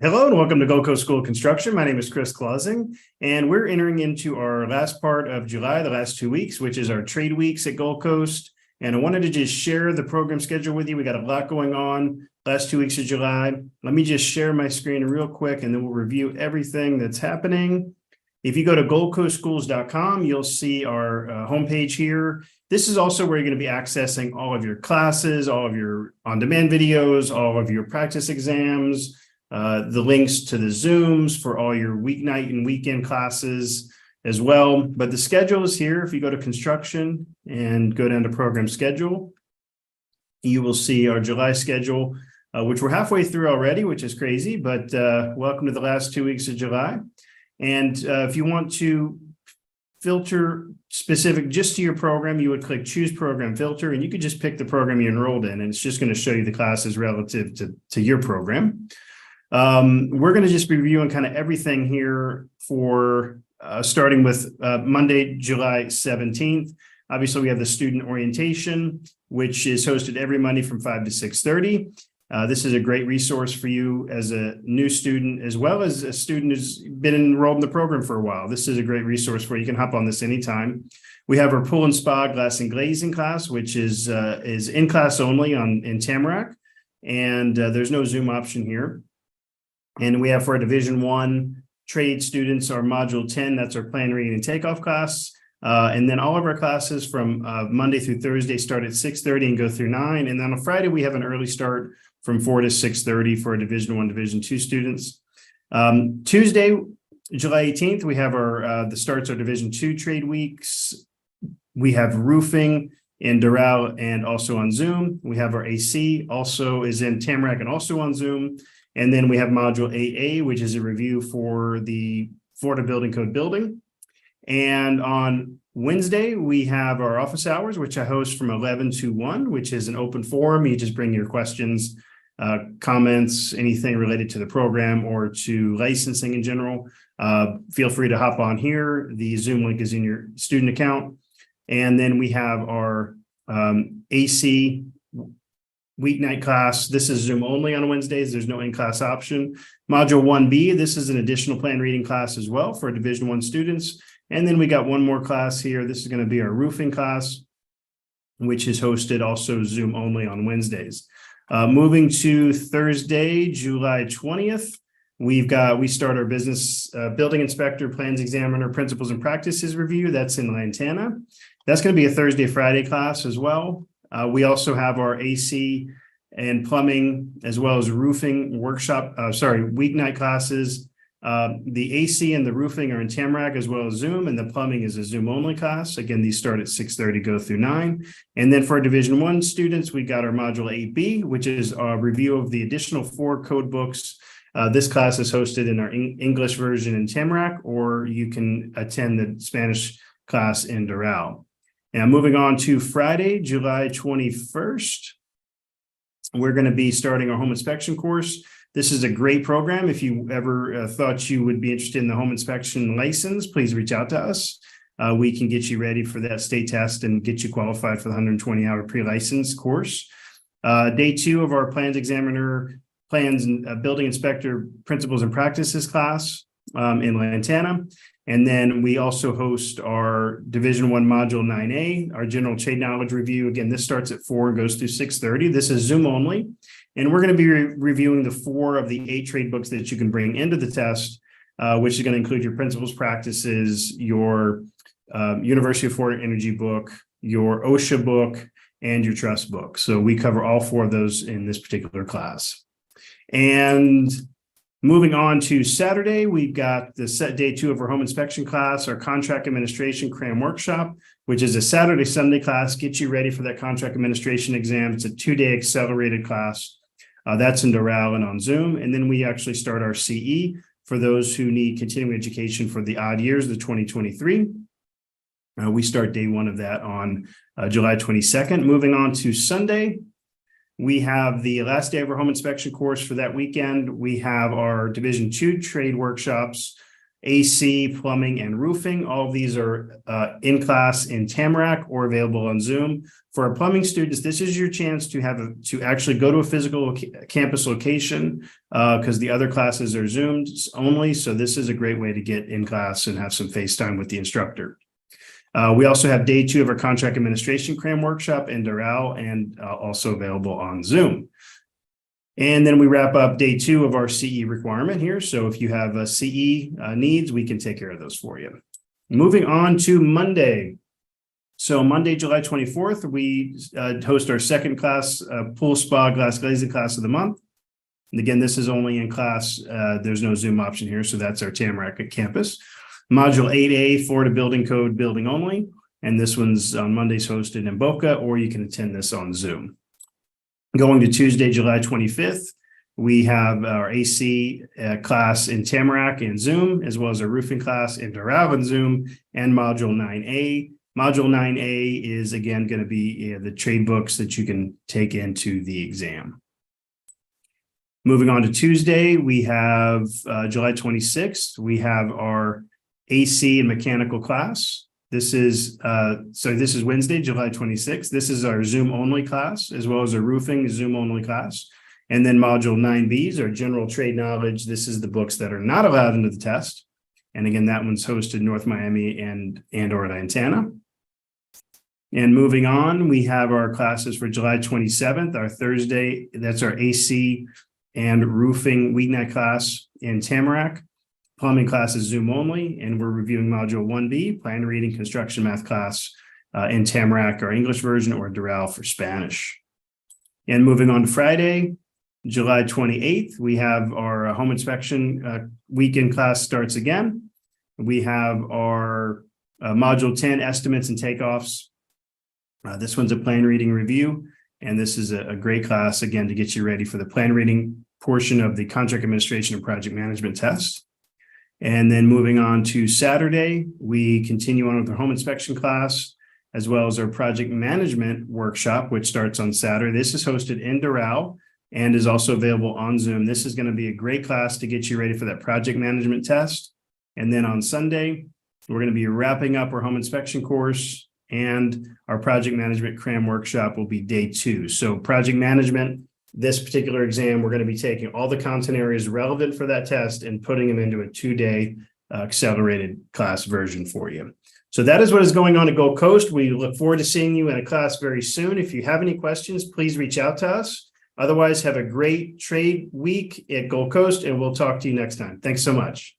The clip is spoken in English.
Hello and welcome to Gold Coast School of Construction. My name is Chris Clausing, and we're entering into our last part of July, the last 2 weeks, which is our trade weeks at Gold Coast. And I wanted to just share the program schedule with you. We got a lot going on last 2 weeks of July. Let me just share my screen real quick, and then we'll review everything that's happening. If you go to goldcoastschools.com, you'll see our homepage here. This is also where you're going to be accessing all of your classes, all of your on-demand videos, all of your practice exams, the links to the Zooms for all your weeknight and weekend classes as well. But the schedule is here. If you go to construction and go down to program schedule, you will see our July schedule, which we're halfway through already, which is crazy, but welcome to the last 2 weeks of July. And if you want to filter specific just to your program, you would click choose program filter, and you could just pick the program you enrolled in, and it's just going to show you the classes relative to your program. We're going to just be reviewing kind of everything here for starting with Monday, July 17th. Obviously, we have the student orientation, which is hosted every Monday from 5 to 6:30. This is a great resource for you as a new student, as well as a student who's been enrolled in the program for a while. This is a great resource where you can hop on this anytime. We have our pool and spa glass and glazing class, which is in class only in Tamarack, and there's no Zoom option here. And we have for our Division I trade students our Module 10, that's our plan, reading, and takeoff class. And then all of our classes from Monday through Thursday start at 6:30 and go through 9. And then on Friday, we have an early start from 4 to 6:30 for our Division I, Division II students. Tuesday, July 18th, we have our the starts our Division II trade weeks. We have roofing in Doral and also on Zoom. We have our AC, also is in Tamarack and also on Zoom. And then we have Module 8A, which is a review for the Florida Building Code building. And on Wednesday, we have our office hours, which I host from 11 to 1, which is an open forum. You just bring your questions, comments, anything related to the program or to licensing in general. Feel free to hop on here. The Zoom link is in your student account. And then we have our AC weeknight class. This is Zoom only on Wednesdays. There's no in-class option. Module 1B, this is an additional plan reading class as well for Division I students. And then we got one more class here. This is going to be our roofing class, which is hosted also Zoom only on Wednesdays. Moving to Thursday, July 20th, we start our business building inspector, plans examiner, principles and practices review. That's in Lantana. That's going to be a Thursday, Friday class as well. We also have our AC and plumbing as well as roofing workshop, weeknight classes. The AC and the roofing are in Tamarack as well as Zoom, and the plumbing is a Zoom only class. Again, these start at 6:30, go through 9. And then for our Division I students, we got our Module 8B, which is a review of the additional 4 code books. This class is hosted in our English version in Tamarack, or you can attend the Spanish class in Doral. Now, moving on to Friday, July 21st, we're going to be starting our home inspection course. This is a great program. If you ever thought you would be interested in the home inspection license, please reach out to us. We can get you ready for that state test and get you qualified for the 120-hour pre-license course. Day 2 of our plans examiner, plans and building inspector principles and practices class in Lantana. And then we also host our Division I Module 9A, our general trade knowledge review. Again, this starts at 4 and goes through 6:30. This is Zoom only. And we're going to be reviewing the 4 of the 8 trade books that you can bring into the test, which is going to include your principles, practices, your University of Florida Energy book, your OSHA book, and your trust book. So we cover all 4 of those in this particular class. And moving on to Saturday, we've got the day 2 of our home inspection class, our contract administration CRAM workshop, which is a Saturday, Sunday class. Get you ready for that contract administration exam. It's a 2-day accelerated class. That's in Doral and on Zoom. And then we actually start our CE for those who need continuing education for the odd years, the 2023. We start day 1 of that on July 22nd. Moving on to Sunday, we have the last day of our home inspection course for that weekend. We have our Division II trade workshops AC, plumbing, and roofing. All of these are in class in Tamarack or available on Zoom. For our plumbing students, this is your chance to to actually go to a physical campus location because the other classes are Zoomed only. So this is a great way to get in class and have some FaceTime with the instructor. We also have day 2 of our contract administration cram workshop in Doral and also available on Zoom. And then we wrap up day 2 of our CE requirement here. So if you have CE needs, we can take care of those for you. Moving on to Monday. So Monday, July 24th, we host our second class pool spa glass glazing class of the month. And again, this is only in class. There's no Zoom option here. So that's our Tamarack campus. Module 8A, Florida Building Code, building only. And this one's on Mondays hosted in Boca, or you can attend this on Zoom. Going to Tuesday, July 25th, we have our AC class in Tamarack and Zoom, as well as our roofing class in Doral and Zoom, and Module 9A. Module 9A is, again, going to be the trade books that you can take into the exam. Moving on to Tuesday, we have July 26th, we have our AC and mechanical class. This is Wednesday, July 26th. This is our Zoom only class, as well as a roofing Zoom only class. And then module 9B is our general trade knowledge. This is the books that are not allowed into the test. And again, that one's hosted in North Miami and or Lantana. And moving on, we have our classes for July 27th, our Thursday. That's our AC and roofing weeknight class in Tamarack. Plumbing class is Zoom only, and we're reviewing module 1B, plan reading construction math class in Tamarack, our English version, or Doral for Spanish. And moving on to Friday, July 28th, we have our home inspection weekend class starts again. We have our module 10 estimates and takeoffs. This one's a plan reading review, and this is a great class, again, to get you ready for the plan reading portion of the contract administration and project management test. And then moving on to Saturday, we continue on with our home inspection class, as well as our project management workshop, which starts on Saturday. This is hosted in Doral and is also available on Zoom. This is going to be a great class to get you ready for that project management test. And then on Sunday, we're going to be wrapping up our home inspection course, and our project management cram workshop will be day 2. So project management, this particular exam, we're going to be taking all the content areas relevant for that test and putting them into a 2-day accelerated class version for you. So that is what is going on at Gold Coast. We look forward to seeing you in a class very soon. If you have any questions, please reach out to us. Otherwise, have a great trade week at Gold Coast, and we'll talk to you next time. Thanks so much.